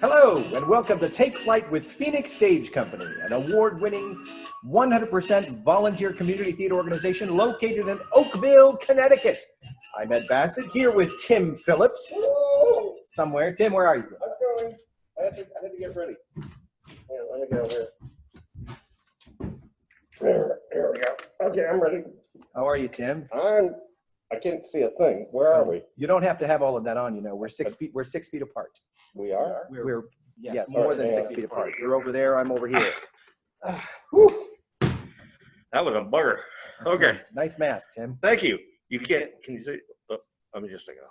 Hello, and welcome to Take Flight with Phoenix Stage Company, an award-winning 100% volunteer community theater organization located in Oakville, Connecticut. I'm Ed Bassett, here with Tim Phillips. Whoa! Somewhere. Tim, where are you? I'm going. I had to get ready. Here, let me get over here. There we go. Okay, I'm ready. How are you, Tim? I can't see a thing. Where are we? You don't have to have all of that on, you know. We're 6 feet apart. We are? We're yes, all more right, than hang 6 on. feet apart. You're over there, I'm over here. Whew. That was a bugger. Okay, Nice mask, Tim. thank you. You can't, can you see? Oh, let me just take it off.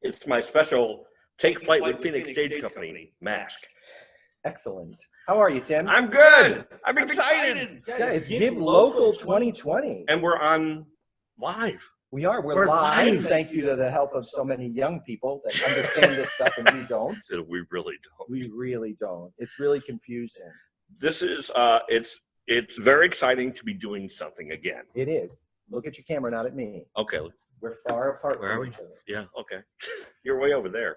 It's my special Take Flight with Phoenix Stage Company mask. Excellent. How are you, Tim? I'm good. I'm excited. Yeah, it's Give Local 2020. And we're on live. We're We're live. live. Thank you to the help of so many young people that understand this stuff and we don't. We really don't. We really don't. It's really confusing. This is, it's very exciting to be doing something again. It is. Look at your camera, not at me. Okay, We're far apart Where are from we? each other. yeah, okay. You're way over there.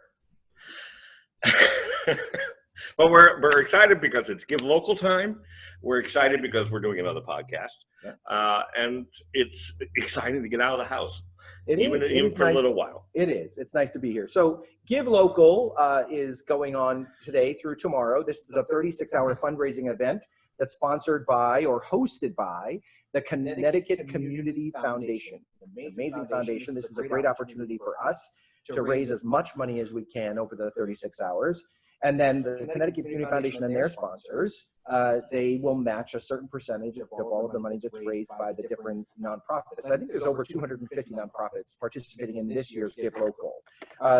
Well, we're excited because it's Give Local time. We're excited because we're doing another podcast, Yeah. and it's exciting to get out of the house, It even is for nice. a little while. It is. It's nice to be here. So Give Local is going on today through tomorrow. This is a 36-hour fundraising event that's sponsored by or hosted by the Connecticut Community Foundation. An amazing foundation. This is a great opportunity for us to raise as much money as we can over the 36 hours. And then the Connecticut Community Foundation and their sponsors, they will match a certain percentage of all of the money that's raised by the different nonprofits. I think there's over 250 nonprofits participating in this year's Give Local.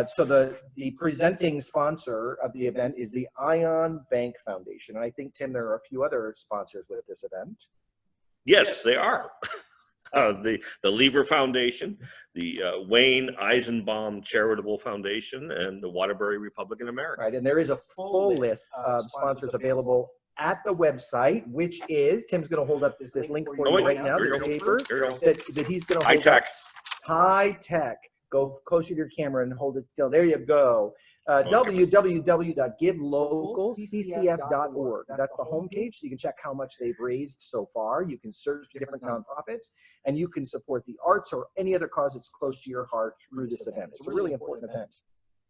So the presenting sponsor of the event is the Ion Bank Foundation. And I think, Tim, there are a few other sponsors with this event. Yes, they are. The Lever Foundation, the Wayne Eisenbaum Charitable Foundation, and the Waterbury Republican American. Right, and there is a full list of sponsors available at the website, which is, Tim's going to hold up this link for Oh, you wait, right now, here this you go. paper Here you go. that he's going to High hold up. tech. High tech. Go closer to your camera and hold it still. There you go. Okay. www.givelocalccf.org. That's the homepage, so you can check how much they've raised so far. You can search different nonprofits, and you can support the arts or any other cause that's close to your heart through this event. It's a really important event.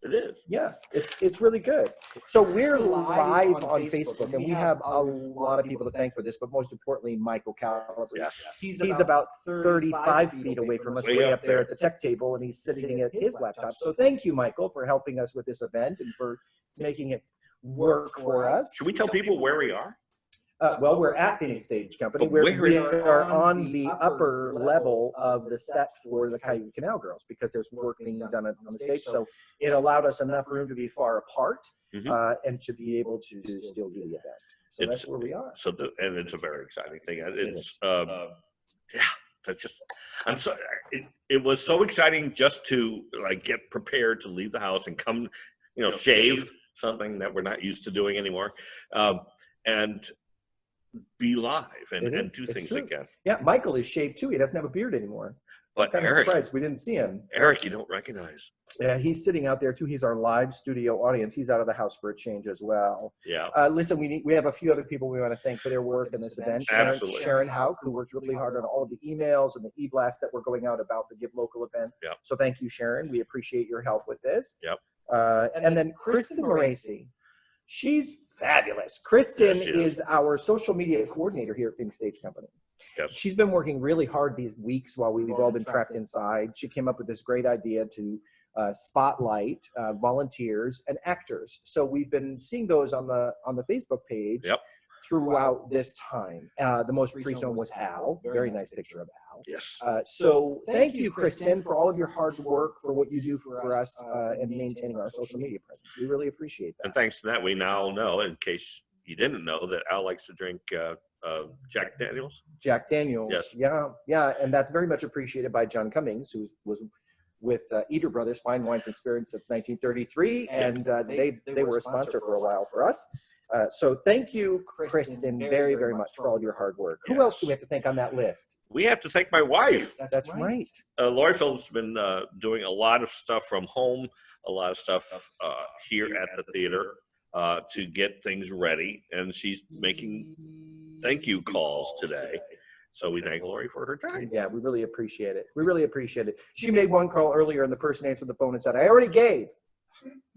It is. Yeah, it's really good. So we're live on Facebook, and we have a lot of people to thank for this, but most importantly, Michael Calabrese. Yes. He's about 35 feet away from us, way up there at the tech table, and he's sitting at his laptop. So thank you, Michael, for helping us with this event and for making it work for us. Should we tell people where we are? Well, we're at Phoenix Stage Company. But where We are on the upper level of the set for the Cayuga Canal Girls because there's work being done on the stage. So it allowed us enough room to be far apart and to be able to still do the event. So that's where we are. So, and it's a very exciting thing. It's, that's just, I'm so, it was so exciting just to like get prepared to leave the house and come, shave, something that we're not used to doing anymore. And be live and do things again. Yeah, Michael is shaved too. He doesn't have a beard anymore. But I'm Eric, surprised we didn't see him. Eric, you don't recognize. Yeah, he's sitting out there too. He's our live studio audience. He's out of the house for a change as well. Yeah. Listen, we have a few other people we want to thank for their work in this event. Absolutely. Sharon Hauk, who worked really hard on all of the emails and the e-blasts that were going out about the Give Local event. Yep. So thank you, Sharon. We appreciate your help with this. Yep. And then Kristen Moracy. She's fabulous. Kristen Yes, she is. is our social media coordinator here at Phoenix Stage Company. Yes. She's been working really hard these weeks while we've all been trapped inside. She came up with this great idea to spotlight volunteers and actors. So we've been seeing those on the Facebook page throughout this time. The most recent one was Al. Very nice picture of Al. Yes. So thank you, Kristen, for all of your hard work, for what you do for us and maintaining our social media presence. We really appreciate that. And thanks to that, we now know, in case you didn't know, that Al likes to drink Jack Daniels. Jack Daniels. Yes. Yeah. And that's very much appreciated by John Cummings, who was with Eater Brothers Fine Wines and Spirits since 1933. And they were a sponsor for a while for us. So thank you, Kristen, very, very much for all your hard work. Who else do we have to thank on that list? We have to thank my wife. That's right. Lori Phillips has been doing a lot of stuff from home, a lot of stuff here at the theater to get things ready, and she's making thank you calls today. So we thank Lori for her time. Yeah, we really appreciate it. We really appreciate it. She made one call earlier and the person answered the phone and said, I already gave.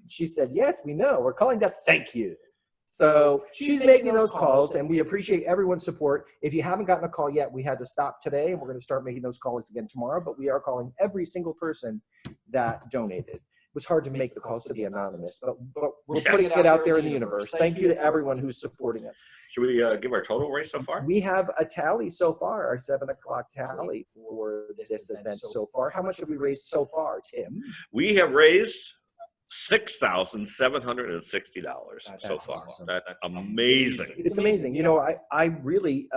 She said, yes, we know. We're calling to thank you. So she's making those calls, and we appreciate everyone's support. If you haven't gotten a call yet, we had to stop today, and we're going to start making those calls again tomorrow, but we are calling every single person that donated. It was hard to make the calls to the anonymous, but we're putting it out there in the universe. Thank you to everyone who's supporting us. Should we give our total race so far? We have a tally so far, our 7 o'clock tally for this event so far. How much have we raised so far, Tim? We have raised $6,760 so far. Awesome. That's amazing. It's amazing. You know, I really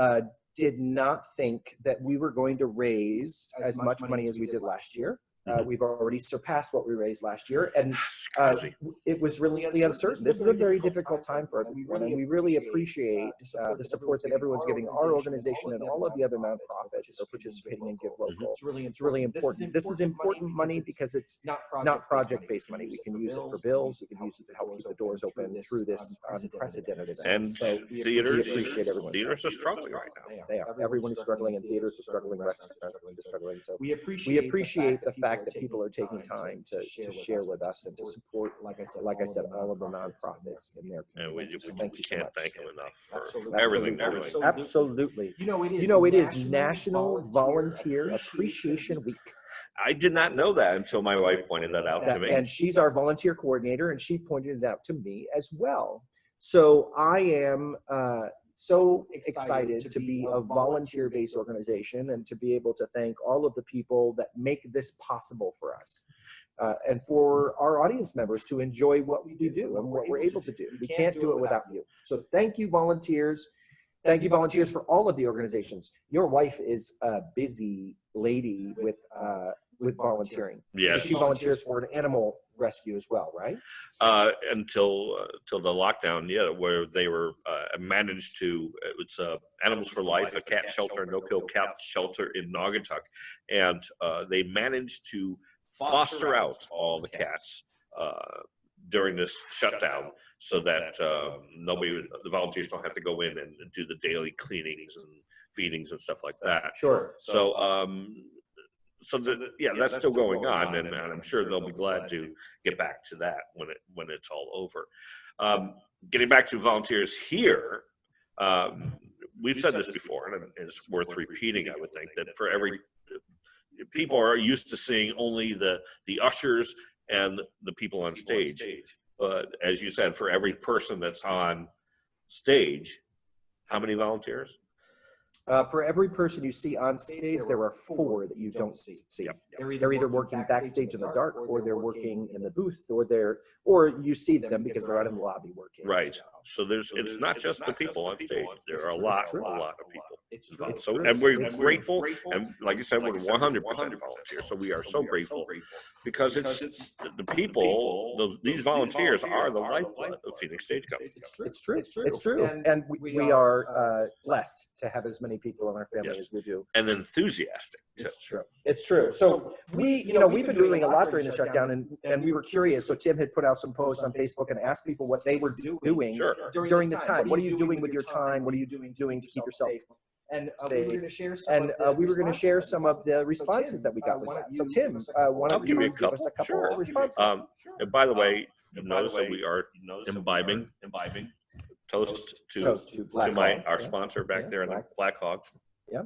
did not think that we were going to raise as much money as we did last year. We've already surpassed what we raised last year, and it was really uncertain. This is a very difficult time for everyone, and we really appreciate the support that everyone's giving our organization and all of the other nonprofits that are participating in Give Local. It's really important. This is important money because it's not project-based money. We can use it for bills. We can use it to help keep the doors open through this unprecedented event. And so theaters, we appreciate everyone. theaters are struggling right now. They are. Everyone is struggling, and theaters are struggling, restaurants are struggling. So we appreciate the fact that people are taking time to share with us and to support, like I said, all of the nonprofits in their And community. we can't thank them enough for Absolutely. everything they're doing. Absolutely. You know, it is National Volunteer Appreciation Week. I did not know that until my wife pointed that out to me. And she's our volunteer coordinator, and she pointed it out to me as well. So I am so excited to be a volunteer-based organization and to be able to thank all of the people that make this possible for us. And for our audience members to enjoy what we do and what we're able to do. We can't do it without you. So thank you, volunteers. Thank you, volunteers, for all of the organizations. Your wife is a busy lady with volunteering. Yes. She volunteers for an animal rescue as well, right? Until the lockdown, yeah, where they were managed to, it was Animals for Life, a cat shelter, no-kill cat shelter in Naugatuck, and they managed to foster out all the cats during this shutdown, so that the volunteers don't have to go in and do the daily cleanings and feedings and stuff like that. Sure. So that's still going on, and I'm sure they'll be glad to get back to that when it's all over. Getting back to volunteers here, we've said this before, and it's worth repeating. I would think that for every people are used to seeing only the ushers and the people on stage, but as you said, for every person that's on stage, how many volunteers? For every person you see on stage, there are 4 that you don't see. Yep. They're either working backstage in the dark, or they're working in the booth, or you see them because they're out in the lobby working. Right. So it's not just the people on stage. There are a lot of people. And we're grateful. And like you said, we're 100% volunteers. So we are so grateful because it's the people. These volunteers are the lifeblood of Phoenix Stage Company. It's true. It's true. And we are blessed to have as many people in our family as we do. And enthusiastic. It's true. It's true. So we've been doing a lot during the shutdown, and we were curious. So Tim had put out some posts on Facebook and asked people what they were doing during this time. What are you doing with your time? What are you doing to keep yourself safe? And we were going to share some of the responses that we got with that. So Tim, why don't you give us a couple of responses? And by the way, notice that we are imbibing. Toast to our sponsor back there in the Black Hawk. Yeah.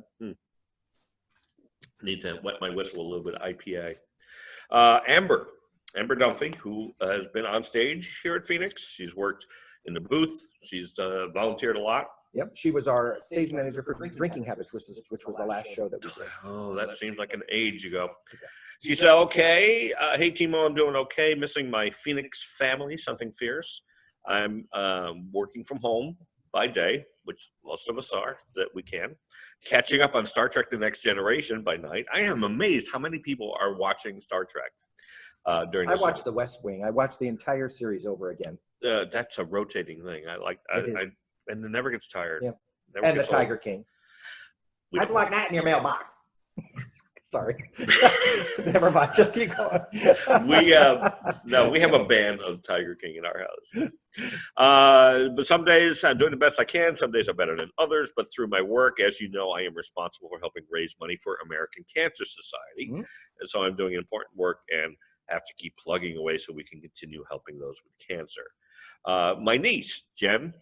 Need to wet my whistle a little bit. IPA. Amber Dunphy, who has been on stage here at Phoenix. She's worked in the booth. She's volunteered a lot. Yep. She was our stage manager for Drinking Habits, which was the last show that we did. Oh, that seems like an age ago. She said, okay. Hey, Timo, I'm doing okay. Missing my Phoenix family, something fierce. I'm working from home by day, which most of us are, that we can. Catching up on Star Trek: The Next Generation by night. I am amazed how many people are watching Star Trek during this. I watched The West Wing. I watched the entire series over again. That's a rotating thing. And it never gets tired. Yeah. Never And The gets old. Tiger King. We I'd don't- like that in your mailbox. Sorry. Never mind. Just keep going. No, we have a band of Tiger King in our house. But some days I'm doing the best I can. Some days are better than others. But through my work, as you know, I am responsible for helping raise money for American Cancer Society. Mhm. And so I'm doing important work and have to keep plugging away so we can continue helping those with cancer. My niece, Jen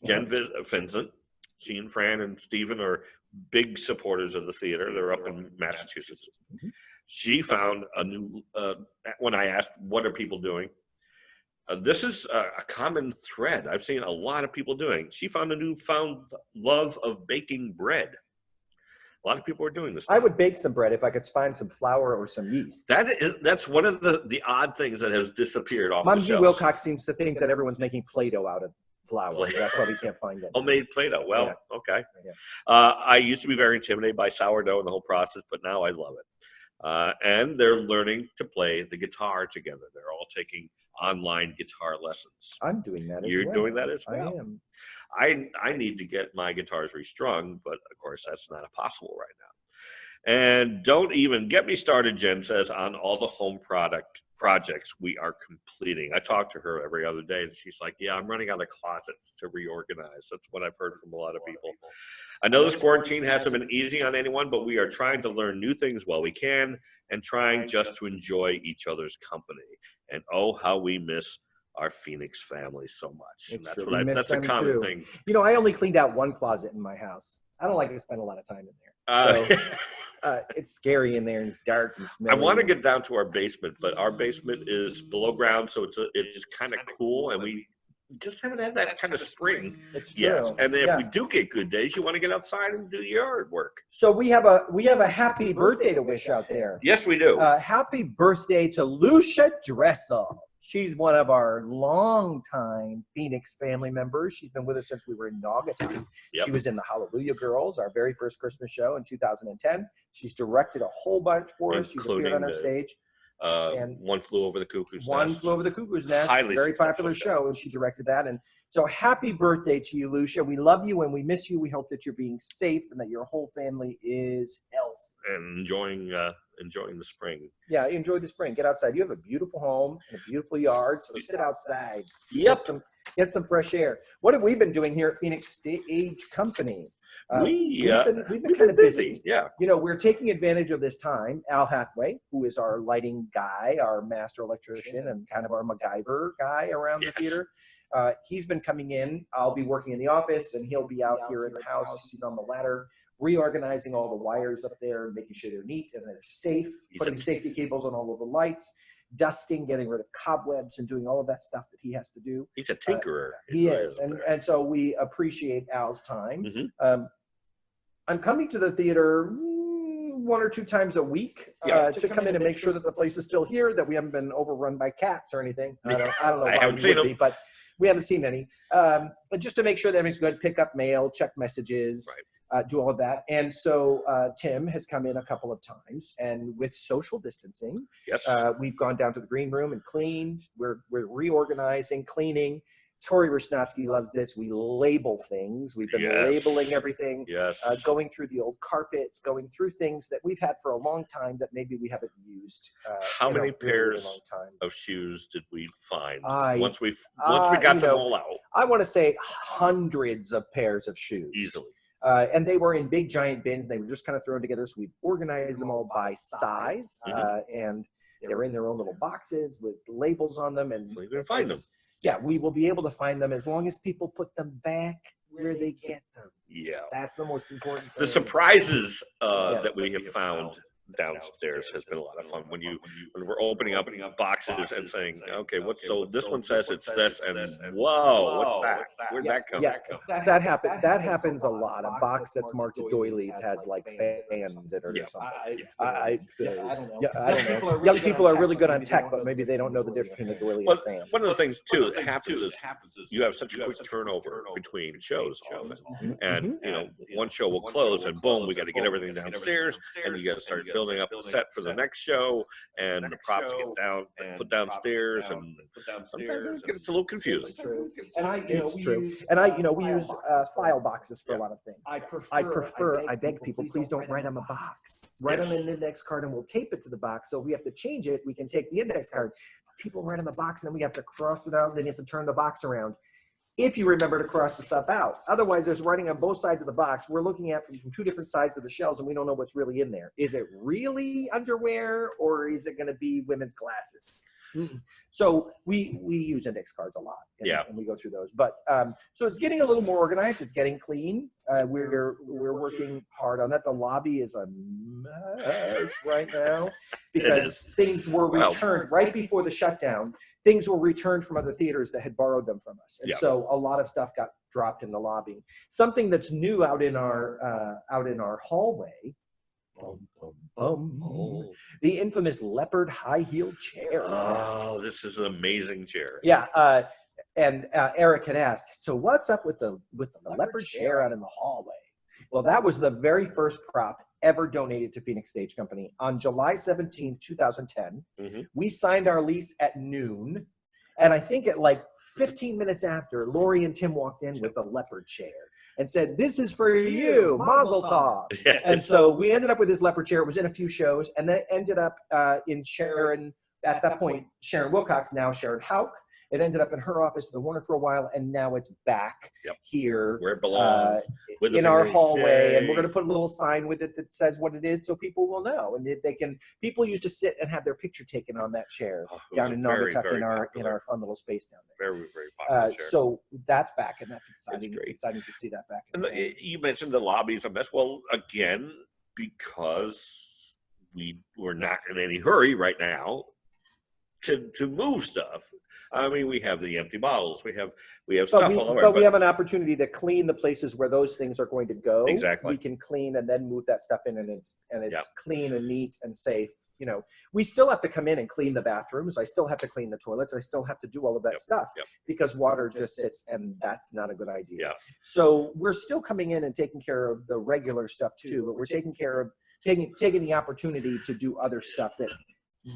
Vincent, she and Fran and Stephen are big supporters of the theater. They're up in Massachusetts. Mhm. She found a new, when I asked, what are people doing? This is a common thread I've seen a lot of people doing. She found a newfound love of baking bread. A lot of people are doing this. I would bake some bread if I could find some flour or some yeast. That's one of the odd things that has disappeared off the Mumsy shelves. Wilcox seems to think that everyone's making Play-Doh out of flour. Play-Doh. That's why we can't find it. Homemade Play-Doh. Well, Yeah. okay. Yeah. I used to be very intimidated by sourdough and the whole process, but now I love it. And they're learning to play the guitar together. They're all taking online guitar lessons. I'm doing that as You're well. doing that as I well. am. I need to get my guitars restrung, but of course that's not possible right now. And don't even get me started, Jen says, on all the home projects we are completing. I talk to her every other day, and she's like, yeah, I'm running out of closets to reorganize. That's what I've heard from a lot of people. I know this quarantine hasn't been easy on anyone, but we are trying to learn new things while we can and trying just to enjoy each other's company. And oh, how we miss our Phoenix family so much. And It's that's true. what We miss that's a them common too. thing. You know, I only cleaned out one closet in my house. I don't like to spend a lot of time in there. It's scary in there and it's dark and I smelly. want to get down to our basement, but our basement is below ground, so it's kind of cool, and we just haven't had that kind of spring It's true. yet. And if Yeah. we do get good days, you want to get outside and do yard work. So we have a happy birthday to wish out there. Yes, we do. Happy birthday to Lucia Dressel. She's one of our longtime Phoenix family members. She's been with us since we were in Naugatuck. Yep. She was in the Hallelujah Girls, our very first Christmas show in 2010. She's directed a whole bunch for us. She's appeared on our Including stage. and One Flew Over the Cuckoo's One Nest. Flew Over the Cuckoo's Nest, Highly very successful popular show. show, and she directed that. And so happy birthday to you, Lucia. We love you and we miss you. We hope that you're being safe and that your whole family is healthy. And enjoying the spring. Yeah, enjoy the spring. Get outside. You have a beautiful home and a beautiful yard, so sit outside. Yep. Get some fresh air. What have we been doing here at Phoenix Stage Company? We've been kind of busy. Yeah. You know, we're taking advantage of this time. Al Hathaway, who is our lighting guy, our master electrician, and kind of our MacGyver guy around the theater, he's been coming in. I'll be working in the office, and he'll be out here in the house. He's on the ladder, reorganizing all the wires up there, making sure they're neat and they're safe, putting safety cables on all of the lights, dusting, getting rid of cobwebs, and doing all of that stuff that he has to do. He's a tinkerer. He is, and so we appreciate Al's time. Mhm. I'm coming to the theater 1 or 2 times a week to come in and make sure that the place is still here, that we haven't been overrun by cats or anything. I don't know I why haven't we seen would them. be, but we haven't seen any. But just to make sure that everything's good, pick up mail, check messages, do all of that. And so Tim has come in a couple of times, and with social distancing, Yes. we've gone down to the green room and cleaned. We're reorganizing, cleaning. Tori Rushnowski loves this. We label things. We've been labeling everything, Yes. going through the old carpets, going through things that we've had for a long time that maybe we haven't used. How in a many really, really pairs long time. of shoes did we find I- once we got you them know, all out? I want to say hundreds of pairs of shoes. Easily. And they were in big giant bins. They were just kind of thrown together. So we organized them all by size, and they're in their own little boxes with labels on them. And So you can find them. Yeah, we will be able to find them as long as people put them back where they get them. Yeah. That's the most important thing. The surprises that we have found downstairs has been a lot of fun. When we're opening up boxes and saying, okay, so this one says it's this, and whoa, what's that? Where'd that come from? That happens. That happens a lot. A box that's marked to doilies has like fans in it or something. I don't know. Young people are really good on tech, but maybe they don't know the difference between a doily and a fan. One of the things too that happens is you have such a quick turnover between shows often, and one show will close, and boom, we got to get everything downstairs, and you got to start building. building up the set for the next show, and the props get put downstairs, and sometimes it gets a little confusing. And It's true. And we use file boxes for a lot of things. I beg people, please don't write on the box. Write on an index card and we'll tape it to the box. So if we have to change it, we can take the index card. People write on the box and then we have to cross it out, and then you have to turn the box around. If you remember to cross the stuff out. Otherwise, there's writing on both sides of the box. We're looking at from two different sides of the shelves, and we don't know what's really in there. Is it really underwear, or is it going to be women's glasses? So we use index cards a lot, and we go through those. But so it's getting a little more organized. It's getting clean. We're working hard on that. The lobby is a mess right now because things were returned right before the shutdown. Things were returned from other theaters that had borrowed them from us, and so a lot of stuff got dropped in the lobby. Something that's new out in our hallway. The infamous leopard high-heeled chair. Oh, this is an amazing chair. Yeah, and Eric had asked, so what's up with the leopard chair out in the hallway? Well, that was the very first prop ever donated to Phoenix Stage Company. On July 17, 2010, we signed our lease at noon, and I think at like 15 minutes after, Lori and Tim walked in with a leopard chair and said, "This is for you, Mazel Tov." Yes. And so we ended up with this leopard chair. It was in a few shows, and then it ended up in Sharon, at that point, Sharon Wilcox, now Sharon Hauk. It ended up in her office at the Warner for a while, and now it's back here where it belongs, in our hallway. And we're going to put a little sign with it that says what it is, so people will know. And they can. People used to sit and have their picture taken on that chair down in Naugatuck in our fun little space down there. Very, very popular chair. So that's back, and that's exciting. It's exciting to see that back. And you mentioned the lobby's a mess. Well, again, because we're not in any hurry right now to move stuff. I mean, we have the empty bottles. We have stuff all over. But we have an opportunity to clean the places where those things are going to go. Exactly. We can clean and then move that stuff in, and it's clean and neat and safe. You know, we still have to come in and clean the bathrooms. I still have to clean the toilets. I still have to do all of that stuff because water just sits, and that's not a good idea. Yeah. So we're still coming in and taking care of the regular stuff too, but we're taking care of taking the opportunity to do other stuff that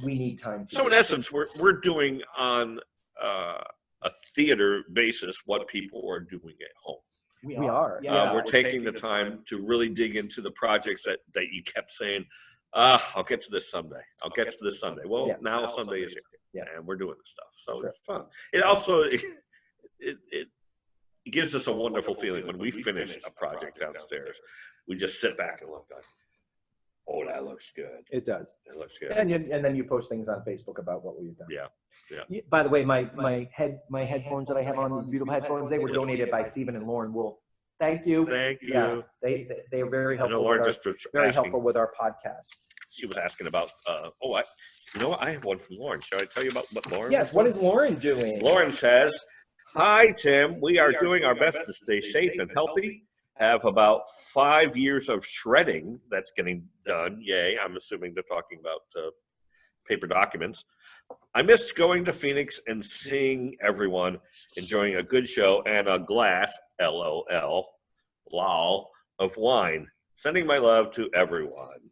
we need time to. So in essence, we're doing on a theater basis what people are doing at home. We are. We're taking the time to really dig into the projects that you kept saying, I'll get to this someday. I'll get to this someday. Well, now Sunday is here, and we're doing this stuff. So it's fun. It also it gives us a wonderful feeling when we finish a project downstairs. We just sit back and look like, oh, that looks good. It does. It looks good. And then you post things on Facebook about what we've done. Yeah. By the way, my headphones that I have on, beautiful headphones, they were donated by Stephen and Lauren Wolf. Thank you. Thank you. Yeah, they are very helpful. Helpful with our podcast. She was asking about. You know what? I have one from Lauren. Shall I tell you about what Lauren? Yes. What is Lauren doing? Lauren says, "Hi Tim, we are doing our best to stay safe and healthy. Have about 5 years of shredding that's getting done. Yay. I'm assuming they're talking about paper documents. I missed going to Phoenix and seeing everyone, enjoying a good show and a glass, LOL, lol, of wine. Sending my love to everyone."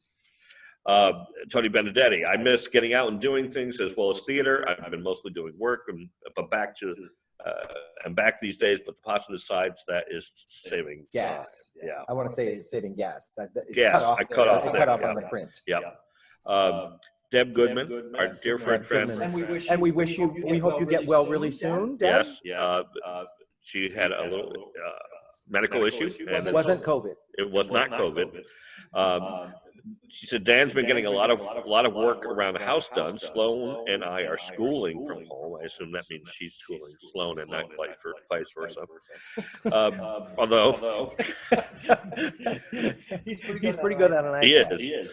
Tony Benedetti, I miss getting out and doing things as well as theater. I've been mostly doing work, but back to I'm back these days, but the positive side to that is saving gas. Time. Yeah, I want to say it's saving gas. Gas. I cut off on the print. Yeah. Deb Goodman, our dear friend. And we hope you get well really soon, Deb. Yes. She had a little medical issue. And it wasn't COVID. It was not COVID. She said Dan's been getting a lot of work around the house done. Sloan and I are schooling from home. I assume that means she's schooling Sloan and not vice versa. Although he's pretty good at an iPad. He is.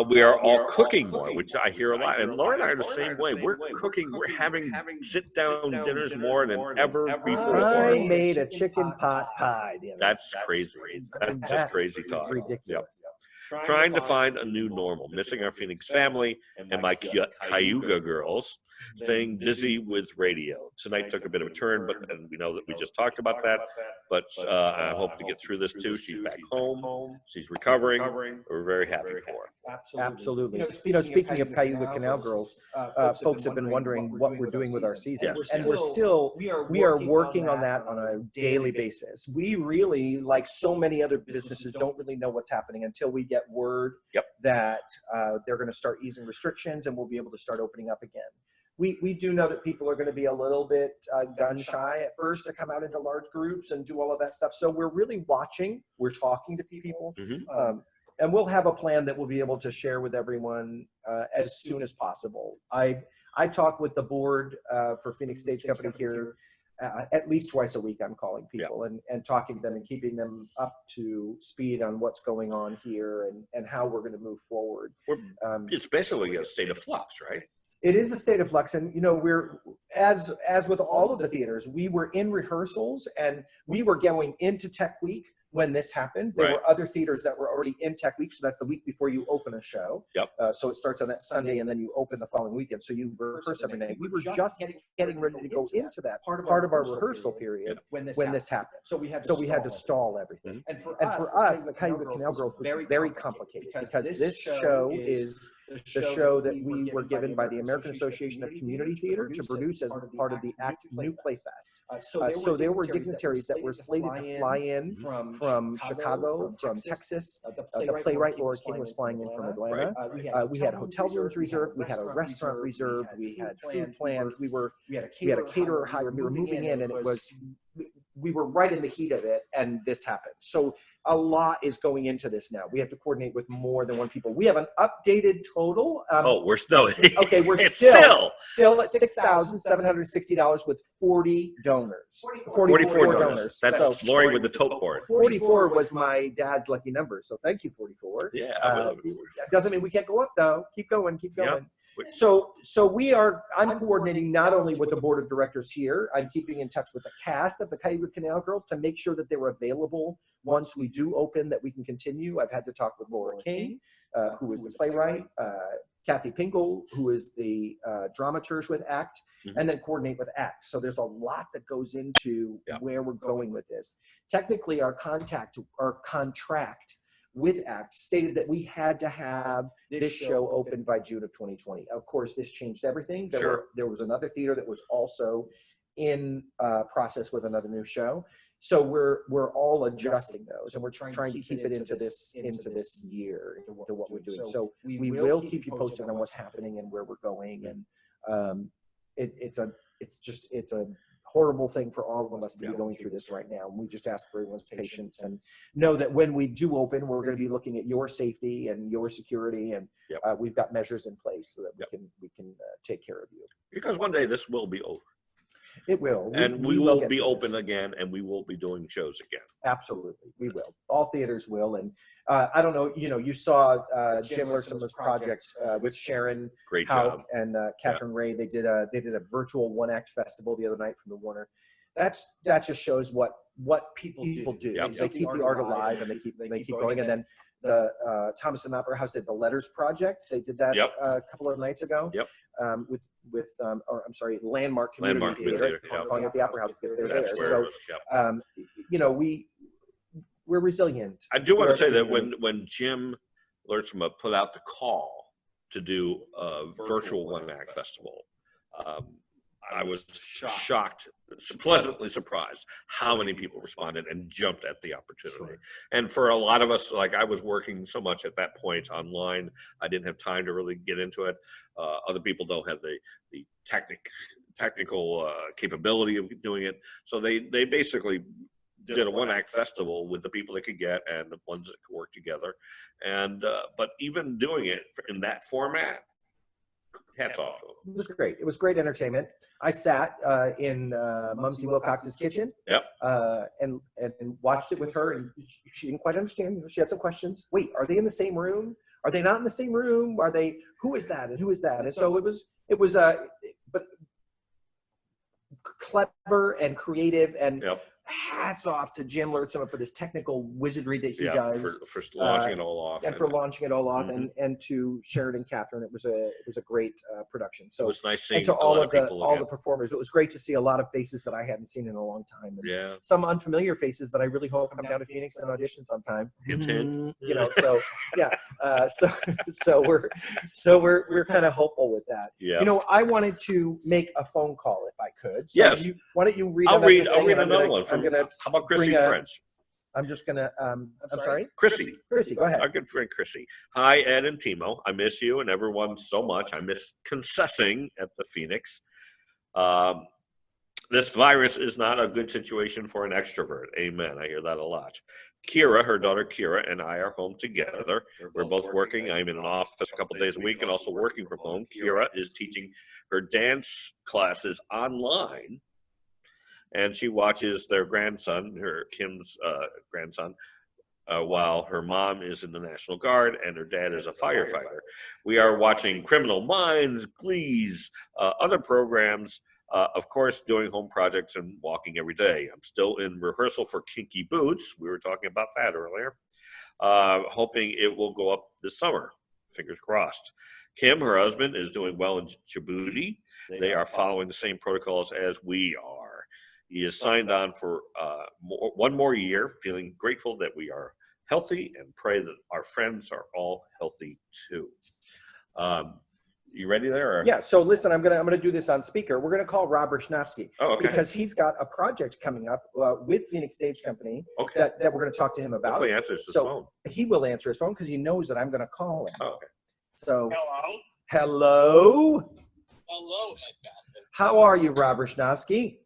We are all cooking more, which I hear a lot. And Laura and I are the same way. We're cooking. We're having sit-down dinners more than ever before. I made a chicken pot pie the other day. That's crazy. That's just crazy talk. Ridiculous. Yep. Trying to find a new normal, missing our Phoenix family and my Cayuga girls. staying busy with radio. Tonight took a bit of a turn, and we know that we just talked about that. But I hope to get through this too. She's back home. She's recovering. We're very happy for her. Absolutely. Speaking of Cayuga Canal Girls, folks have been wondering what we're doing with our season. Yes. And we are working on that on a daily basis. We really, like so many other businesses, don't really know what's happening until we get word that they're going to start easing restrictions and we'll be able to start opening up again. We do know that people are going to be a little bit gun shy at first to come out into large groups and do all of that stuff. So we're really watching. We're talking to people. And we'll have a plan that we'll be able to share with everyone as soon as possible. I talk with the board for Phoenix Stage Company here at least twice a week. I'm calling people and talking to them and keeping them up to speed on what's going on here and how we're going to move forward. It's basically a state of flux, right? It is a state of flux, and we're as with all of the theaters, we were in rehearsals and we were going into Tech Week when this happened. There were other theaters that were already in Tech Week, so that's the week before you open a show. So it starts on that Sunday, and then you open the following weekend. So you rehearse every night. We were just getting ready to go into that part of our rehearsal period when this happened. So we had to stall everything. And for us, the Cayuga Canal Girls was very complicated because this show is the show that we were given by the American Association of Community Theater to produce as part of the ACT New Play Fest. So there were dignitaries that were slated to fly in from Chicago, from Texas. The playwright Laura King was flying in from Atlanta. We had hotel rooms reserved. We had a restaurant reserved. We had food planned. We had a caterer hired. We were moving in, and we were right in the heat of it, and this happened. So a lot is going into this now. We have to coordinate with more than one people. We have an updated total. We're still okay. We're still at $6,760 with 40 donors. 44 donors. That's so, Lori with the tote board. 44 was my dad's lucky number. So thank you, 44. Yeah. That doesn't mean we can't go up though. Keep going. Yeah. So I'm coordinating not only with the board of directors here, I'm keeping in touch with the cast of the Cayuga Canal Girls to make sure that they're available once we do open, that we can continue. I've had to talk with Laura King, who is the playwright, Kathy Pinkel, who is the dramaturge with ACT, and then coordinate with ACT. So there's a lot that goes into where we're going with this. Technically, our contract with ACT stated that we had to have this show open by June of 2020. Of course, this changed everything. There was another theater that was also in process with another new show. So we're all adjusting those, and we're trying to keep it into this year, into what we're doing. So we will keep you posted on what's happening and where we're going. And it's a horrible thing for all of us to be going through this right now. We just ask for everyone's patience and know that when we do open, we're going to be looking at your safety and your security, and we've got measures in place so that we can take care of you. Because one day this will be over. It will. And we will be open again, and we will be doing shows again. Absolutely. We will. All theaters will. And I don't know, you saw Jim Lersoma's project with Sharon Hauk and Catherine Ray. They did a virtual one-act festival the other night from the Warner. That just shows what people do. They keep the art alive, and they keep going. And then the Thomaston Opera House did the Letters Project. They did that a couple of nights ago. With Landmark Community Theater. Calling it the Opera House because they're there. So we're resilient. I do want to say that when Jim Lertsma put out the call to do a virtual one-act festival, I was shocked, pleasantly surprised how many people responded and jumped at the opportunity. And for a lot of us, like I was working so much at that point online, I didn't have time to really get into it. Other people don't have the technical capability of doing it. So they basically did a one-act festival with the people they could get and the ones that could work together. And but even doing it in that format, hats off. It was great. It was great entertainment. I sat in Mumsy Wilcox's kitchen and watched it with her, and she didn't quite understand. She had some questions. Wait, are they in the same room? Are they not in the same room? Are they? Who is that? And who is that? And so it was but clever and creative and hats off to Jim Lertzema for this technical wizardry that he Yeah, does. for launching it all off. And for launching it all off, Mhm. and to Sheridan Catherine, it was a great production. It So, was nice seeing and to a lot of people all again. the performers, it was great to see a lot of faces that I hadn't seen in a long time, and Yeah. some unfamiliar faces that I really hope come down to Phoenix and audition sometime. Hint, hint. You know, so yeah, so we're kind of hopeful with that. Yeah. You know, I wanted to make a phone call if I could. So Yes. why don't you read? I'll another read thing, and I'm another gonna- one from. I'm gonna. How about Chrissy bring a- French? I'm just gonna. I'm sorry. Chrissy. Chrissy, go ahead. Our good friend Chrissy. Hi, Ed and Timo. I miss you and everyone so much. I miss concessing at the Phoenix. This virus is not a good situation for an extrovert. Amen. I hear that a lot. Kira, her daughter Kira, and I are home together. We're both working. I'm in an office a couple days a week and also working from home. Kira is teaching her dance classes online, and she watches their grandson, Kim's grandson, while her mom is in the National Guard and her dad is a firefighter. We are watching Criminal Minds, Glees, other programs. Of course, doing home projects and walking every day. I'm still in rehearsal for Kinky Boots. We were talking about that earlier. Hoping it will go up this summer. Fingers crossed. Kim, her husband, is doing well in Djibouti. They are following the same protocols as we are. He is signed on for one more year, feeling grateful that we are healthy and pray that our friends are all healthy too. You ready there? Or? Yeah. So listen, I'm gonna do this on speaker. We're gonna call Rob Rishnowski Oh, okay. because he's got a project coming up with Phoenix Stage Company Okay. that we're gonna talk to him about. Hopefully answers his So- phone. He will answer his phone because he knows that I'm gonna call him. Oh, okay. So Hello. hello, Hello, Ed Bassett. how are you, Rob Rishnowski?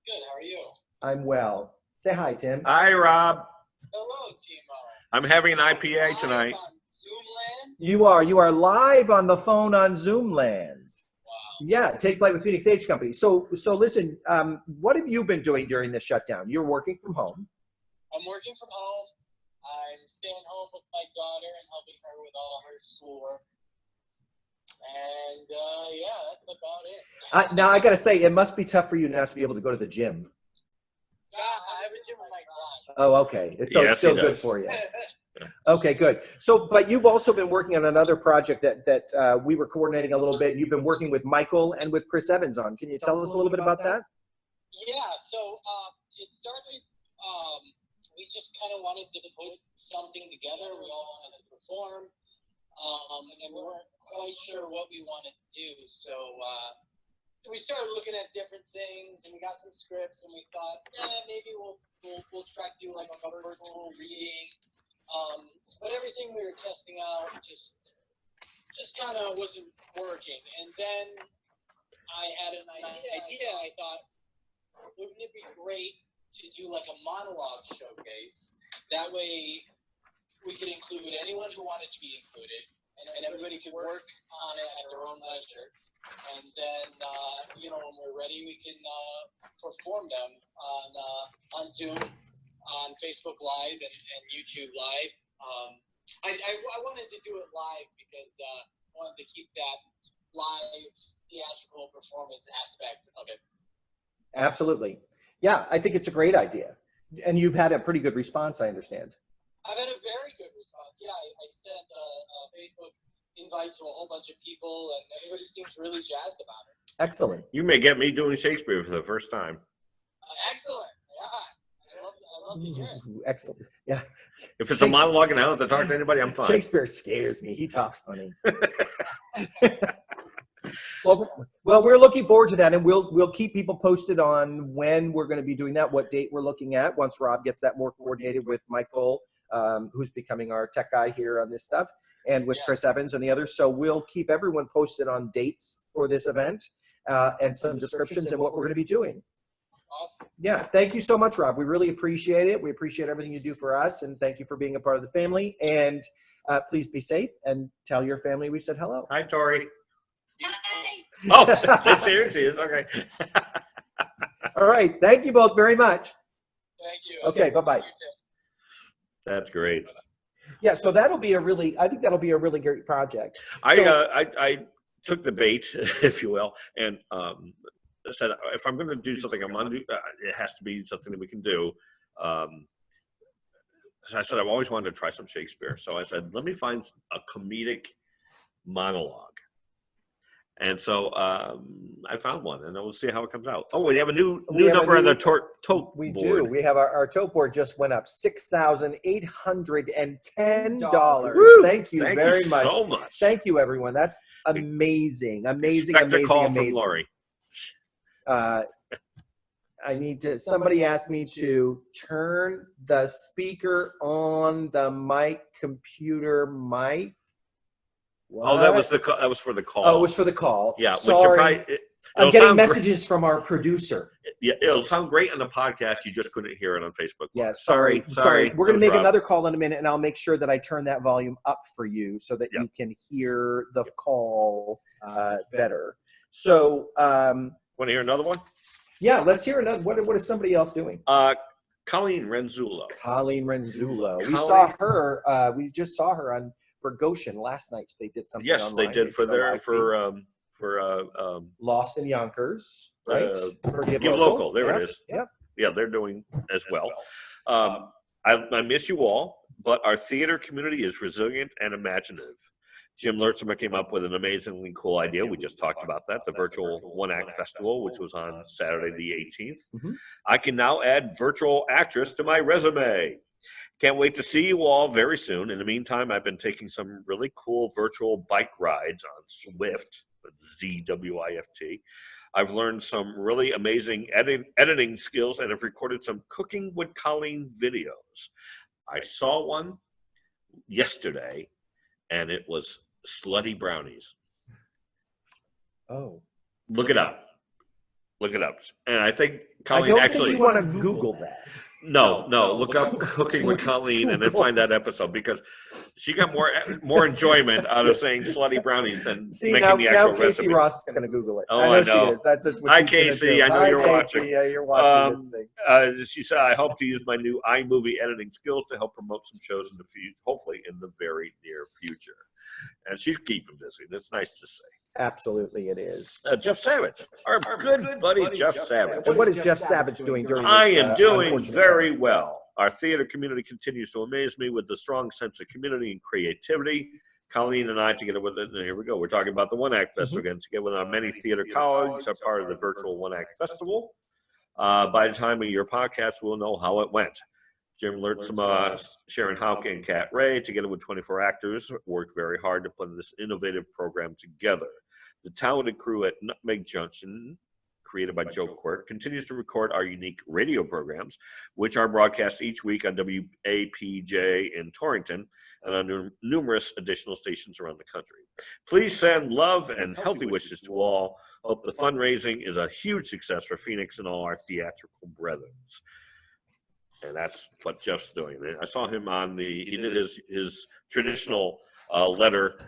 Good. How are you? I'm well. Say hi, Tim. Hi, Rob. Hello, Timo. I'm having an IPA Live tonight. on Zoomland. You are live on the phone on Zoomland. Wow. Yeah, Take Flight with Phoenix Stage Company. So listen, what have you been doing during this shutdown? You're working from home. I'm working from home. I'm staying home with my daughter and helping her with all her schoolwork. And yeah, that's about it. Now I gotta say, it must be tough for you not to be able to go to the gym. I have a gym in my garage. Oh, okay. So Yes, it's still he good does. for you. Okay, good. So, but you've also been working on another project that we were coordinating a little bit. You've been working with Michael and with Chris Evans on. Can you tell us a little bit about that? Yeah, so it started, we just kind of wanted to put something together. We all wanted to perform, and we weren't quite sure what we wanted to do. So we started looking at different things, and we got some scripts, and we thought, maybe we'll try to do like a virtual reading. But everything we were testing out just kind of wasn't working. And then I had an idea. I thought, wouldn't it be great to do like a monologue showcase? That way we could include anyone who wanted to be included, and everybody could work on it at their own leisure. And then, when we're ready, we can perform them on Zoom, on Facebook Live, and YouTube Live. I wanted to do it live because I wanted to keep that live theatrical performance aspect of it. Absolutely. Yeah, I think it's a great idea. And you've had a pretty good response, I understand. I've had a very good response. Yeah, I sent a Facebook invite to a whole bunch of people, and everybody seems really jazzed about it. Excellent. You may get me doing Shakespeare for the first time. Excellent. Yeah. I love to hear it. Ooh, excellent. Yeah. If it's a monologue and I don't have to talk to anybody, I'm fine. Shakespeare scares me. He talks funny. Well, we're looking forward to that, and we'll keep people posted on when we're going to be doing that, what date we're looking at once Rob gets that more coordinated with Michael, who's becoming our tech guy here on this stuff, and with Chris Evans and the others. So we'll keep everyone posted on dates for this event and some descriptions and what we're going to be doing. Awesome. Yeah, thank you so much, Rob. We really appreciate it. We appreciate everything you do for us, and thank you for being a part of the family. And please be safe and tell your family we said hello. Hi, Tori. Hi. Oh, there she is. Okay. All right. Thank you both very much. Thank you. Okay, bye-bye. You too. That's great. Yeah, so I think that'll be a really great project. I took the bait, if you will, and said, if I'm going to do something, it has to be something that we can do. So I said, I've always wanted to try some Shakespeare. So I said, let me find a comedic monologue. And so I found one, and we'll see how it comes out. Oh, we have a new number on the tote We board. do. We have our tote board just went up $6,810. Woo! Thank you very much. So much. Thank you, everyone. That's amazing, amazing, Expect amazing, a call amazing. from Lori. I need to. Somebody asked me to turn the speaker on the computer mic. Oh, that was What? that was for the call. Oh, it was for the call. Yeah, which Sorry. I'm it'll getting sound great. messages from our producer. Yeah, it'll sound great on the podcast. You just couldn't hear it on Facebook. Yeah, Sorry. We're going to make Rob. another call in a minute, and I'll make sure that I turn that volume up for you so that Yep. you can hear the call better. So, Want to hear another one? yeah, let's hear another. What is somebody else doing? Colleen Renzulo. Colleen Renzulo. We Colleen- saw her. We just saw her on for Goshen last night. They did something. Yes, they online. did for did a their live feed. for Lost in Yonkers, right? For Give Local. There it is. Yep. Yeah, they're doing as well. I miss you all, but our theater community is resilient and imaginative. Jim Lertzema came up with an amazingly cool idea. We just talked about that, the virtual one-act festival, which was on Saturday the 18th. Mhm. I can now add virtual actress to my resume. Can't wait to see you all very soon. In the meantime, I've been taking some really cool virtual bike rides on Zwift, ZWIFT. I've learned some really amazing editing skills and have recorded some Cooking with Colleen videos. I saw one yesterday, and it was Slutty Brownies. Oh, Look it up. Look it up. And I think I Colleen don't actually... think you want to Google that. No, look up Cooking with Colleen and then find that episode, because she got more enjoyment out of saying Slutty Brownies than See, making now, the actual Casey recipe. Ross is going to Google it. Oh, I know I she know. is. That's just what Hi, she's gonna Casey. do. I know Hi, you're Casey. watching. Yeah, you're watching this thing. She said, I hope to use my new iMovie editing skills to help promote some shows in the future, hopefully in the very near future. And she's keeping busy. That's nice to say. Absolutely, it is. Jeff Savage, our good buddy Jeff Savage. And what is Jeff Savage doing during this? I am doing unfortunate very time? well. Our theater community continues to amaze me with the strong sense of community and creativity. Colleen and I, together with it, and here we go. We're talking about the One Act Festival again. Together with our many theater colleagues, are part of the virtual One Act Festival. By the time of your podcast, we'll know how it went. Jim Lertzema, Sharon Hauke, and Kat Ray, together with 24 actors, worked very hard to put this innovative program together. The talented crew at Nutmeg Junction, created by Joe Quirk, continues to record our unique radio programs, which are broadcast each week on WAPJ in Torrington and on numerous additional stations around the country. Please send love and healthy wishes to all. Hope the fundraising is a huge success for Phoenix and all our theatrical brethren. And that's what Jeff's doing. I saw him he did his traditional letter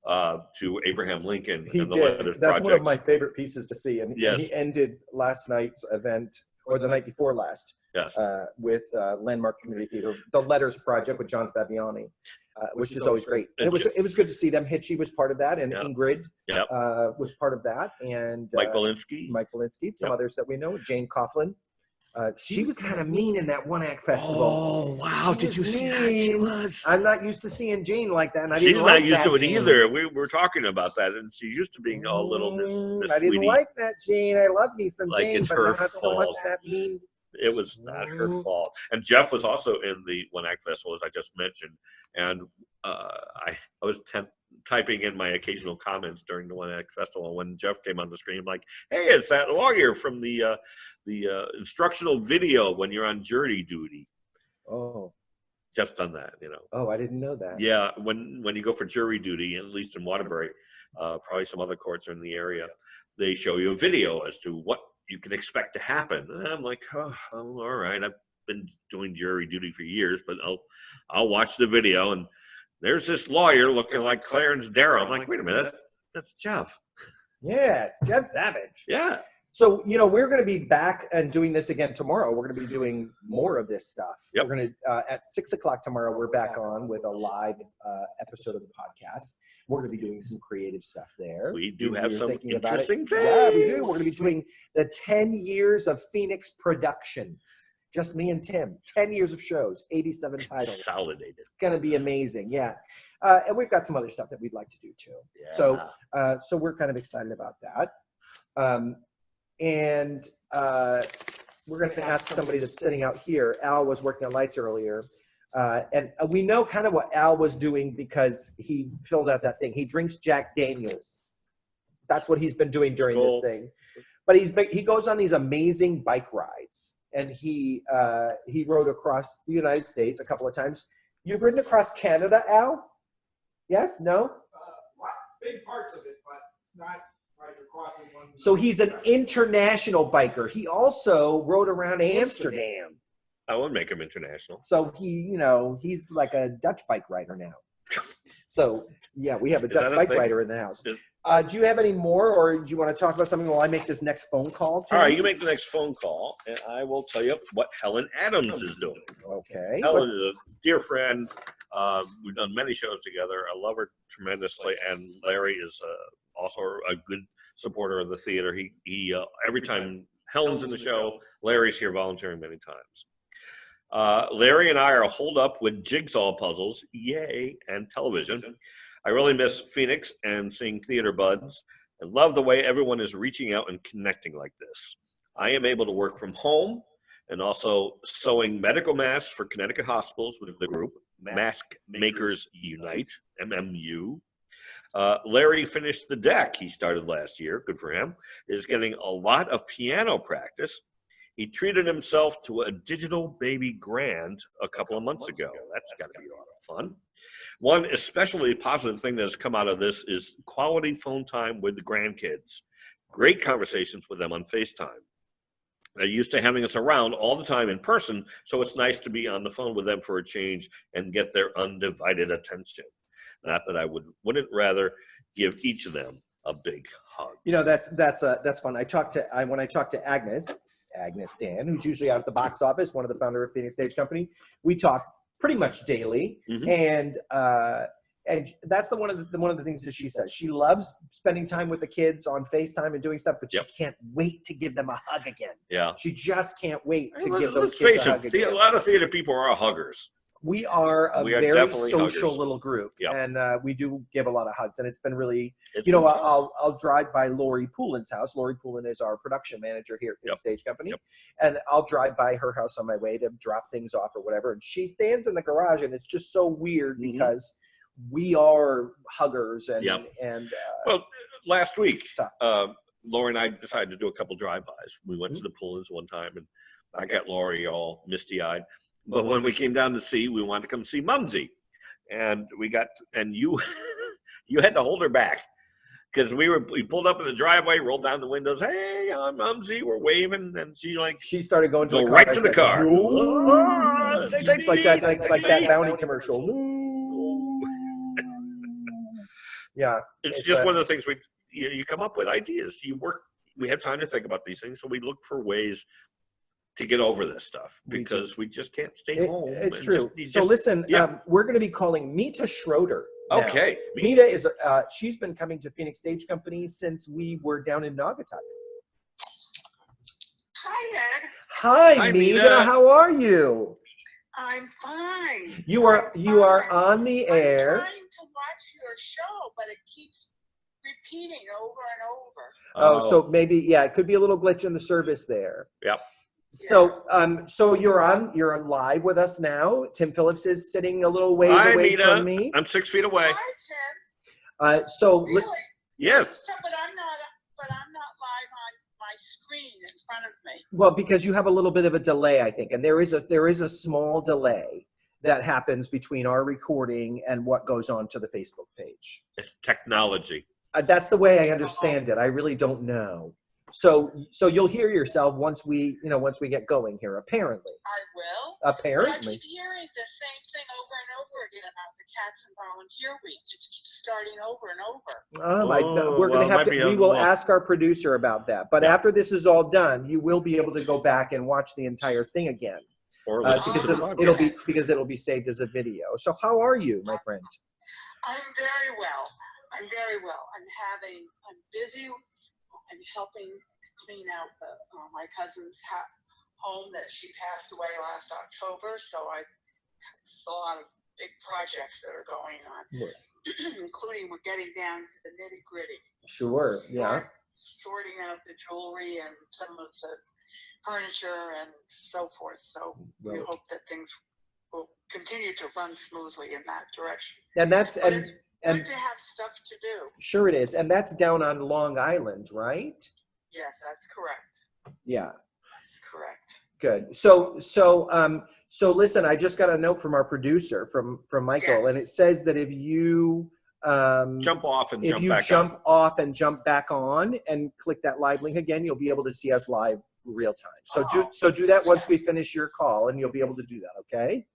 to Abraham Lincoln. He and the did. Letters That's one of Project. my favorite pieces to see. And Yes. he ended last night's event, or the night before last, Yes. with Landmark Community Theater, the Letters Project with John Fabiani, which is always great. And it was good to see them. Hitchy was part of that, and Yeah. Ingrid Yep. was part of that, and Mike Belinsky. Mike Belinsky, some Yep. others that we know, Jane Coughlin. She was kind of mean in that One Act Festival. Oh, wow. She Did you was see that? She mean. was. I'm not used to seeing Jane like that, and I She's didn't not like used that to it Jane. either. We were talking about that, and she's used to being a little Miss I didn't Sweetie. like that Jane. I love me some Like, Jane, it's but her not so much fault. that mean. It was not her fault. And Jeff was also in the One Act Festival, as I just mentioned. And I was typing in my occasional comments during the One Act Festival. When Jeff came on the screen, I'm like, hey, it's that lawyer from the instructional video when you're on jury duty. Oh, Jeff's done that, I didn't know that. Yeah, when you go for jury duty, at least in Waterbury, probably some other courts are in the area, they show you a video as to what you can expect to happen. And I'm like, oh, all right. I've been doing jury duty for years, but I'll watch the video, and there's this lawyer looking like Clarence Darrow. I'm like, wait a minute, that's Jeff. Yes, Jeff Savage. Yeah. So, we're going to be back and doing this again tomorrow. We're going to be doing more of this stuff. Yep. We're going to, at 6 o'clock tomorrow, we're back on with a live episode of the podcast. We're going to be doing some creative stuff there. We do We have were some thinking about it. interesting things. Yeah, we do. We're going to be doing the 10 years of Phoenix Productions. Just me and Tim. 10 years of shows, 87 titles. Consolidated. It's going to be amazing. Yeah. And we've got some other stuff that we'd like to do too. Yeah. So we're kind of excited about that. We're going to ask somebody that's sitting out here. Al was working on lights earlier. And we know kind of what Al was doing because he filled out that thing. He drinks Jack Daniels. That's what he's been doing during Cool. this thing. But he goes on these amazing bike rides. And he rode across the United States a couple of times. You've ridden across Canada, Al? Yes? No? Big parts of it, but not like crossing one. So he's an international biker. He also rode around Amsterdam. I would make him international. So he's like a Dutch bike rider now. So yeah, we have a Is that Dutch a bike thing? rider in the house. Is- Do you have any more, or do you want to talk about something while I make this next phone call? Tim? All right, you make the next phone call, and I will tell you what Helen Adams is doing. Okay. Helen is a dear friend. We've done many shows together. I love her tremendously, and Larry is also a good supporter of the theater. He every time Helen's in the show, Larry's here volunteering many times. Larry and I are holed up with jigsaw puzzles, yay, and television. I really miss Phoenix and seeing theater buds. I love the way everyone is reaching out and connecting like this. I am able to work from home and also sewing medical masks for Connecticut hospitals with the group Mask Makers Unite, MMU. Larry finished the deck he started last year. Good for him. Is getting a lot of piano practice. He treated himself to a digital baby grand a couple of months ago. That's got to be a lot of fun. One especially positive thing that has come out of this is quality phone time with the grandkids. Great conversations with them on FaceTime. They're used to having us around all the time in person, so it's nice to be on the phone with them for a change and get their undivided attention. Not that I wouldn't rather give each of them a big hug. That's fun. When I talked to Agnes Dan, who's usually out at the box office, one of the founder of Phoenix Stage Company, we talk pretty much daily, and that's one of the things that she says. She loves spending time with the kids on FaceTime and doing stuff, but she can't wait to give them a hug again. Yeah. She just can't wait to give those Let's kids face a hug it, again. a lot of theater people are huggers. We are a very definitely social huggers. little group, Yep. and we do give a lot of hugs, and it's been really, It's been tough. I'll drive by Lori Poulin's house. Lori Poulin is our production manager here at Phoenix Stage Company, and I'll drive by her house on my way to drop things off or whatever, and she stands in the garage, and it's just so weird because we are huggers, and Well, last week, tough. Lori and I decided to do a couple drive-bys. We went to the Poulins one time, and I got Lori all misty-eyed. But when we came down to see, we wanted to come see Mumsy, and you you had to hold her back because we pulled up in the driveway, rolled down the windows. Hey, I'm Mumsy. We're waving, and she started going to go the car. right I to the said, car. "No." Say It's like that, like that Bounty No. commercial. No. Yeah, It's just one of the things you come up with ideas. We have time to think about these things, so we look for ways to get over this stuff because we just can't stay home. It's and true. just- So listen, yeah. we're going to be calling Mita Schroeder. now. Okay. Mita is she's been coming to Phoenix Stage Company since we were down in Naugatuck. Hi, Ed. Hi, Hi, Mita. Mita. How are you? I'm fine. You are on the air. I'm trying to watch your show, but it keeps repeating over and over. So maybe it could be a little glitch in the service there. Yep. So you're on live with us now. Tim Phillips is sitting a little ways Hi, away Mita. from me. I'm 6 feet away. Hi, Tim. Really? Yes. But I'm not live on my screen in front of me. Well, because you have a little bit of a delay, I think, and there is a small delay that happens between our recording and what goes on to the Facebook page. It's technology. That's the way I understand it. I really don't know. So you'll hear yourself once we get going here. Apparently. I will. But I Apparently. keep hearing the same thing over and over again about the Cats and Volunteer Week. It keeps starting over and over. We're going to have it might be to. We a will little- ask our producer about that. But Yeah. after this is all done, you will be able to go back and watch the entire thing again. Or listen to Because the podcast. it'll be saved as a video. So how are you, my friend? I'm very well. I'm very well. I'm busy. I'm helping clean out my cousin's home that she passed away last October. So I have a lot of big projects that are going on, including we're getting down to the nitty gritty. Sure. Yeah. Sorting out the jewelry and some of the furniture and so forth. So we Well, hope that things will continue to run smoothly in that direction. and that's But and it's and good to have stuff to do. sure it is, and that's down on Long Island, right? Yes, that's correct. Yeah. Correct. Good. So listen, I just got a note from our producer, from Michael, and it says that if you Jump off and if jump you back jump up. off and jump back on and click that live link again, you'll be able to see us live real time. So do that once we finish your call, and you'll be able to do that. Okay.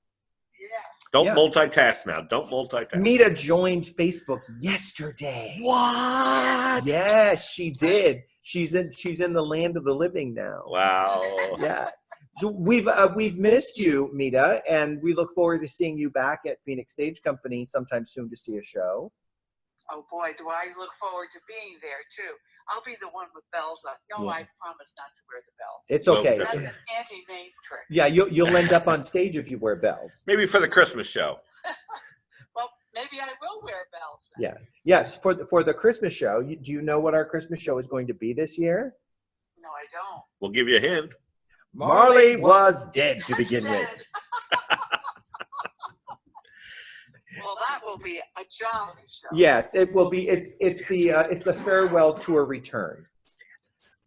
Yeah. Don't Yeah. multitask now. Don't multitask. Mita joined Facebook yesterday. What? Yes, she did. She's in the land of the living now. Wow. Yeah. So we've missed you, Mita, and we look forward to seeing you back at Phoenix Stage Company sometime soon to see a show. Oh boy, do I look forward to being there too. I'll be the one with bells on. No, Yeah. I promise not to wear the bell. It's Well, okay. That's an anti-Maine trick. Yeah, you'll end up on stage if you wear bells. Maybe for the Christmas show. Well, maybe I will wear bells then. Yeah. Yes, for the Christmas show. Do you know what our Christmas show is going to be this year? No, I don't. We'll give you a hint. Marley was dead to begin with. Dead. Well, that will be a jolly show. Yes, it will be. It's the farewell tour return.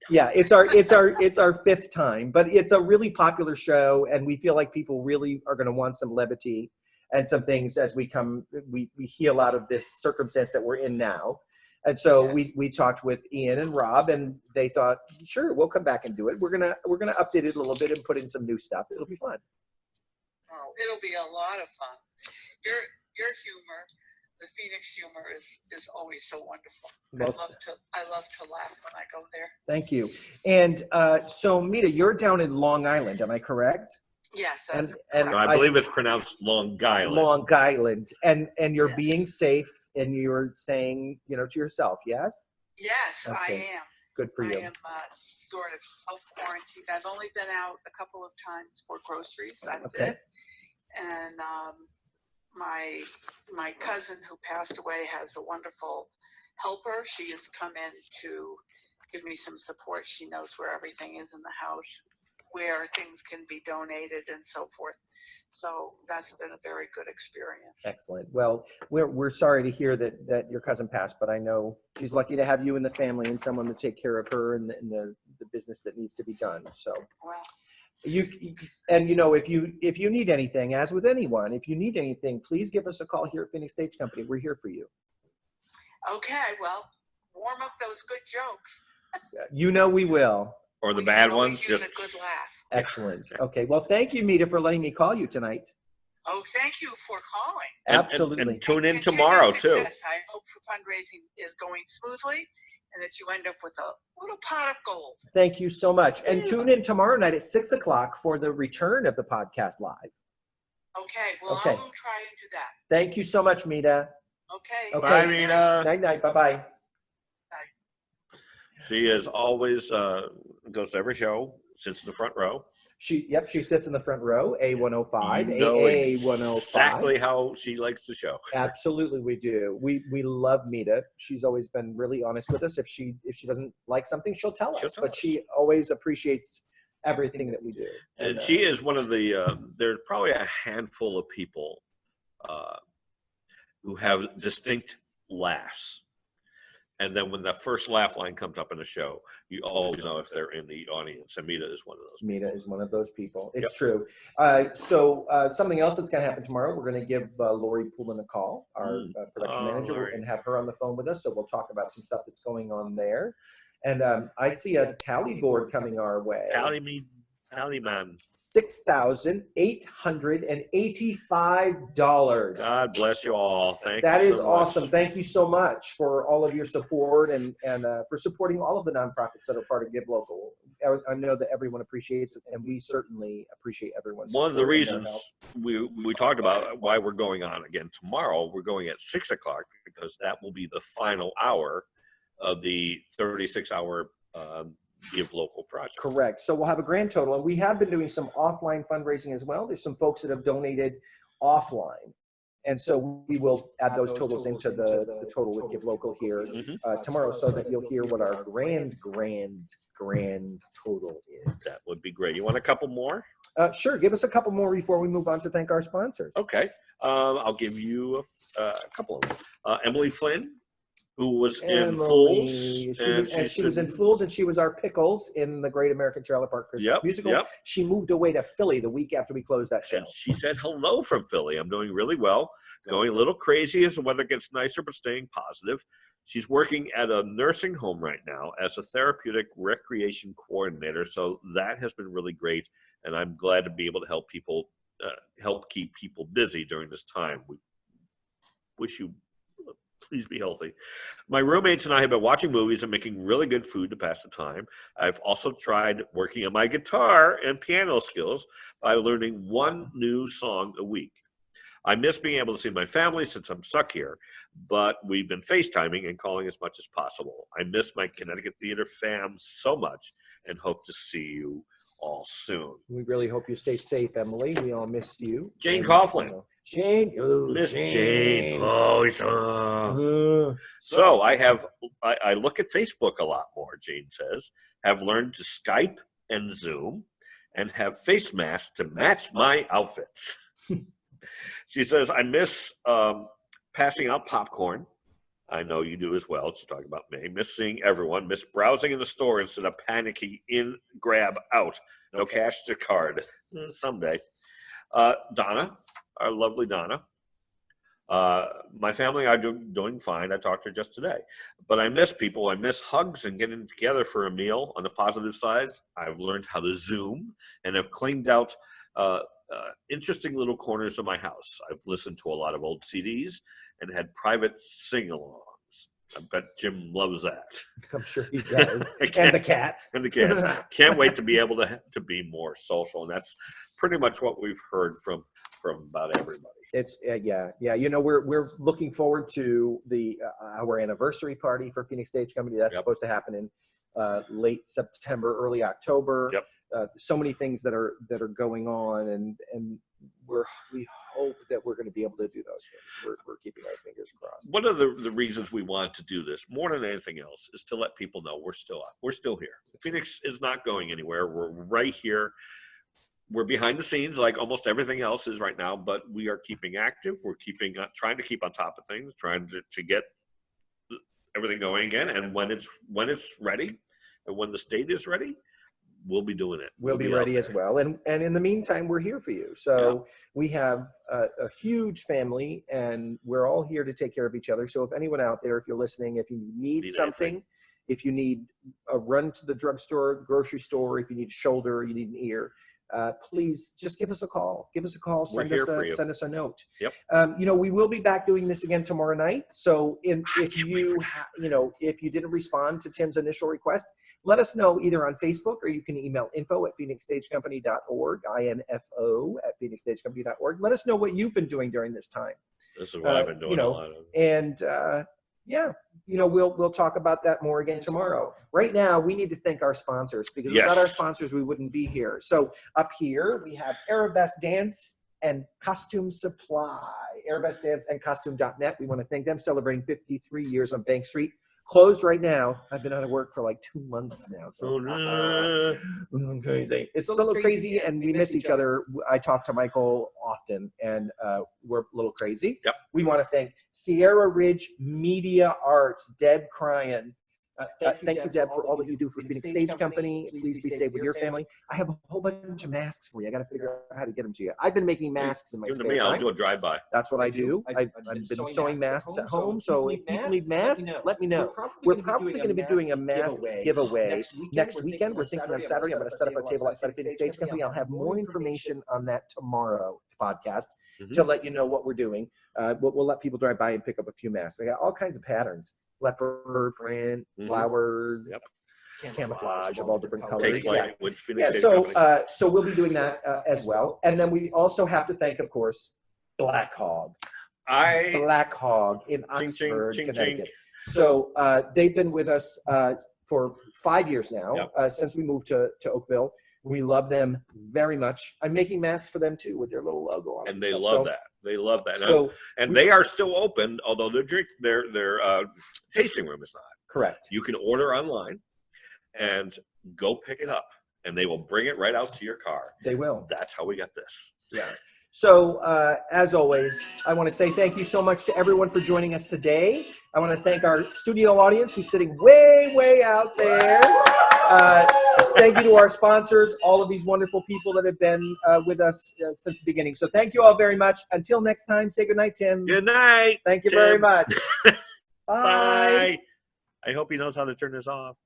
Yeah, it's our fifth time, but it's a really popular show, and we feel like people really are going to want some levity and some things as we heal out of this circumstance that we're in now. And so Yes. we talked with Ian and Rob, and they thought, sure, we'll come back and do it. We're gonna update it a little bit and put in some new stuff. It'll be fun. Oh, it'll be a lot of fun. Your humor, the Phoenix humor is always so wonderful. Well, I love to laugh when I go there. thank you. And so, Mita, you're down in Long Island, am I correct? Yes, And- that's and No, correct. I believe it's pronounced Long Island. Long Island, and you're Yeah. being safe, and you're staying, to yourself. Yes, Yes, Okay. I am. good for I you. am sort of self-quarantined. I've only been out a couple of times for groceries. That's Okay. it. And my cousin who passed away has a wonderful helper. She has come in to give me some support. She knows where everything is in the house, where things can be donated and so forth. So that's been a very good experience. Excellent. Well, we're sorry to hear that your cousin passed, but I know she's lucky to have you in the family and someone to take care of her and the business that needs to be done. So Well, if you need anything, as with anyone, if you need anything, please give us a call here at Phoenix Stage Company. We're here for you. okay, well, warm up those good jokes. We will. Or the We bad can always ones. use Just a good laugh. Excellent. Okay. Well, thank you, Mita, for letting me call you tonight. Oh, thank you for calling. Absolutely. And tune in Continued tomorrow too. success. I hope fundraising is going smoothly and that you end up with a little pot of gold. Thank you so much. And tune in tomorrow night at 6:00 for the return of the podcast live. Okay, well, Okay. I will try and do that. Thank you so much, Mita. Okay. Okay. Bye, Mina. Night, night. Bye-bye. She is always goes to every show, sits in the front row. She sits in the front row, A105, You know AA105. exactly how she likes the show. Absolutely, we do. We love Mita. She's always been really honest with us. If she doesn't like something, she'll tell us. She'll tell But us. she always appreciates everything that we do. And she is one of the, there's probably a handful of people who have distinct laughs. And then when the first laugh line comes up in the show, you always know if they're in the audience. And Mita is one of those. Mita is one of those people. It's Yep. true. So something else that's going to happen tomorrow, we're going to give Lori Poulin a call, our production Oh, manager, Lori. and have her on the phone with us. So we'll talk about some stuff that's going on there. And I see a tally board coming our way. Tally man. $6,885. God bless you all. Thank That you is so awesome. much. Thank you so much for all of your support and for supporting all of the nonprofits that are part of Give Local. I know that everyone appreciates it, and we certainly appreciate everyone's One of the support and their reasons help. we talked about why we're going on again tomorrow, we're going at 6 o'clock because that will be the final hour of the 36-hour Give Local project. Correct. So we'll have a grand total, and we have been doing some offline fundraising as well. There's some folks that have donated offline, and so we will add those totals into the total with Give Local here tomorrow, so that you'll hear what our grand total is. That would be great. You want a couple more? Sure. Give us a couple more before we move on to thank our sponsors. Okay. I'll give you a couple of them. Emily Flynn, who was in Fools. She was in Fools, and she was our Pickles in the Great American Trailer Park Christmas musical. Yep. She moved away to Philly the week after we closed that show. And she said hello from Philly. I'm doing really well. Going a little crazy as the weather gets nicer, but staying positive. She's working at a nursing home right now as a therapeutic recreation coordinator. So that has been really great. And I'm glad to be able to help people, help keep people busy during this time. We wish you please be healthy. My roommates and I have been watching movies and making really good food to pass the time. I've also tried working on my guitar and piano skills by learning one new song a week. I miss being able to see my family since I'm stuck here, but we've been FaceTiming and calling as much as possible. I miss my Connecticut Theater fam so much and hope to see you all soon. We really hope you stay safe, Emily. We all missed you. Jane Coughlin. Jane. Oh, Miss Jane. Oh, Uh, so I look at Facebook a lot more, Jane says, have learned to Skype and Zoom and have face masks to match my outfits. She says, I miss passing out popcorn. I know you do as well. She's talking about me. Miss seeing everyone. Miss browsing in the store instead of panicking in, grab, out. No cash to card. Someday. Donna, our lovely Donna. My family are doing fine. I talked to her just today. But I miss people. I miss hugs and getting together for a meal. On the positive side, I've learned how to Zoom and have cleaned out interesting little corners of my house. I've listened to a lot of old CDs and had private sing-alongs. I bet Jim loves that. I'm sure he does. And the cats. And the cats. Can't wait to be able to be more social. And that's pretty much what we've heard from about everybody. It's yeah. You know, we're looking forward to the our anniversary party for Phoenix Stage Company. That's supposed to happen in late September, early October. Yep. So many things that are going on, and we hope that we're going to be able to do those things. We're keeping our fingers crossed. One of the reasons we want to do this more than anything else is to let people know we're still here. Phoenix is not going anywhere. We're right here. We're behind the scenes like almost everything else is right now, but we are keeping active. We're trying to keep on top of things, trying to get everything going again. And when it's ready, and when the state is ready, we'll be doing it. We'll be ready as well. And in the meantime, we're here for you. So we have a huge family, and we're all here to take care of each other. So if anyone out there, if you're listening, if you need something, if you need a run to the drugstore, grocery store, if you need a shoulder, you need an ear, please just give us a call. Give us a call. Send us a note. Yep. You know, we will be back doing this again tomorrow night. So if you didn't respond to Tim's initial request, let us know either on Facebook, or you can email info@phoenixstagecompany.org, info@phoenixstagecompany.org. Let us know what you've been doing during this time. This is what I've been doing a lot of. And we'll talk about that more again tomorrow. Right now, we need to thank our sponsors, because without our sponsors, we wouldn't be here. So up here, we have Arabesque Dance and Costume Supply, Arabesque Dance and Costume.net. We want to thank them, celebrating 53 years on Bank Street. Closed right now. I've been out of work for like 2 months now. So crazy. It's a little crazy, and we miss each other. I talk to Michael often, and we're a little crazy. Yep. We want to thank Sierra Ridge Media Arts, Deb Cryan. Thank you, Deb, for all that you do for Phoenix Stage Company. Please be safe with your family. I have a whole bunch of masks for you. I got to figure out how to get them to you. I've been making masks in my Give them spare to me. time. I'll do a drive-by. That's what I do. I've been sewing masks at home. So if people need masks, let me know. We're probably going to be doing a mask giveaway next weekend. We're thinking on Saturday. I'm going to set up a table outside of Phoenix Stage Company. I'll have more information on that tomorrow podcast to let you know what we're doing. We'll let people drive by and pick up a few masks. I got all kinds of patterns: leopard print, flowers. Yep. camouflage of all different Take colors. Yeah. flight with Phoenix Yeah, State so Company. so we'll be doing that as well, and then we also have to thank, of course, Black Hog. Black Hog in Ching, ching, Oxford, ching, Connecticut. So they've been with us for 5 years now, Yep. since we moved to Oakville. We love them very much. I'm making masks for them too with their little logo on it. and they stuff. love So- that. They love that. So And they are still open, although their tasting room is not. correct. You can order online and go pick it up, and they will bring it right out to your car. They will. That's how we got this. Yeah. So, as always, I want to say thank you so much to everyone for joining us today. I want to thank our studio audience who's sitting way, way out there. Thank you to our sponsors, all of these wonderful people that have been with us since the beginning. So thank you all very much. Until next time, say goodnight, Tim. Good night. Thank you very Tim. much. Bye. Bye. I hope he knows how to turn this off.